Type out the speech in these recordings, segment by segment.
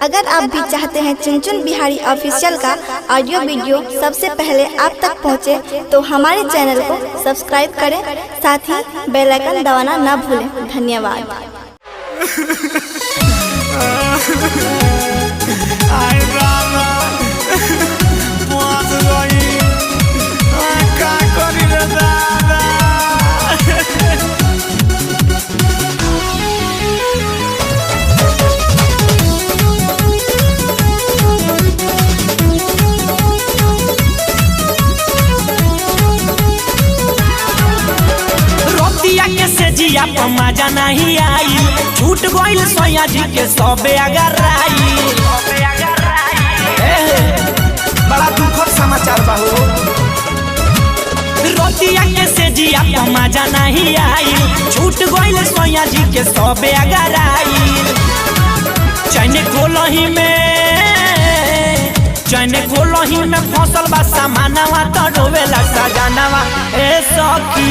अगर आप भी चाहते हैं चुनचुन बिहारी ऑफिशियल का ऑडियो वीडियो सबसे पहले आप तक पहुंचे, तो हमारे चैनल को सब्सक्राइब करें, साथ ही बेल आइकन दबाना ना भूलें। धन्यवाद। जिया मजा नहीं आई, छूट गइल सोया जी के सबे अगर बड़ा दुखद समाचार बा हो। रोतिया के से जिया मजा नहीं आई, छूट गइल सोया जी के सबे अगर चैने खोलही में फसल बा सामानवा तो रोवेला सजनवा ए सखी।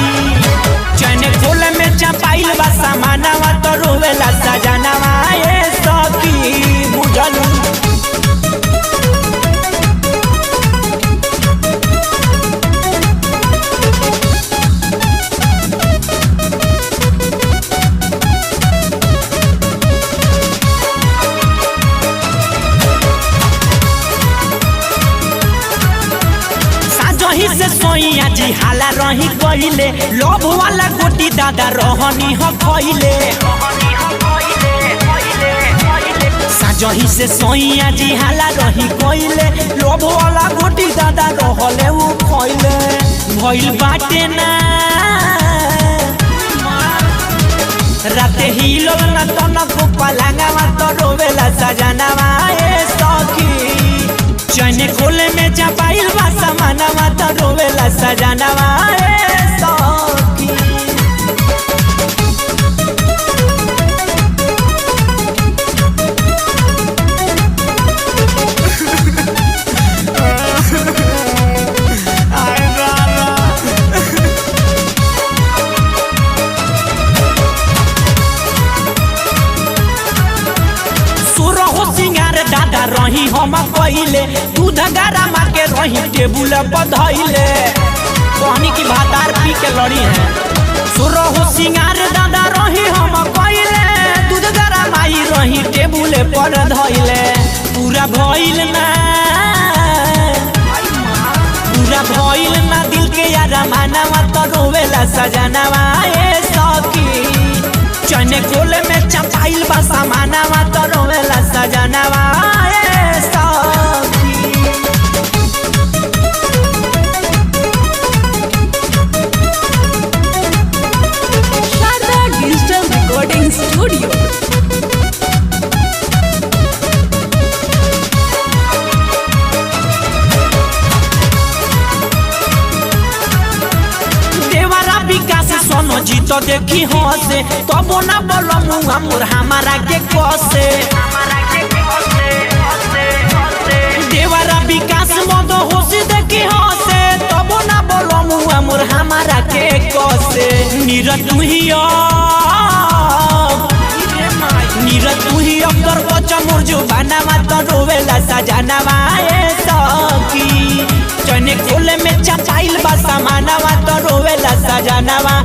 चैने खोले में चपाइल बा सामानवा तो रोवेला सजनवा ए सखी। बुझलू से सोइया जी हाला रही गइले, लोभ वाला गोटी दादा रहनी हो खइले। साजही से सोइया जी हाला रही गइले, लोभ वाला गोटी दादा रहले उ खइले। भइल बाटे ना राते हिलो ना तनको पलंगवा तो रोवेला सजनवा ए सखी। चैने खोले में चपाइल बा सामानवा तो रोवेला सजनवा ए सखी। रही हम पहिले दूध गरमा के रही टेबुल पर धइले, पानी की भातार पी के लड़ी है। सुरहु सिंगार दादा रही हम पहिले दूध गरमाई रही टेबुल पर धइले। पूरा भइल ना दिल के यार मानवा तो रोवेला सजनवा ए सखी। चैने खोले में चपाइल बा सामानवा तो रोवेला सजनवा ए सखी। Sharda digital recording studio. देवरा विकास सोनो जी तो देखी हंसे, तबो ना बोलो मुआ मोर हमारा के कसे। देवरा विकास मदो होशी देखी हंसे, तबो ना बोलो मुआ मोर हमारा के कसे। नीरज तू ही अक्कर बच्चा मोर जो बनावा तो रोवेला सजनवा ए सखी। चैने खोले में चपाइल बा सामानवा तो रोवेला सजनवा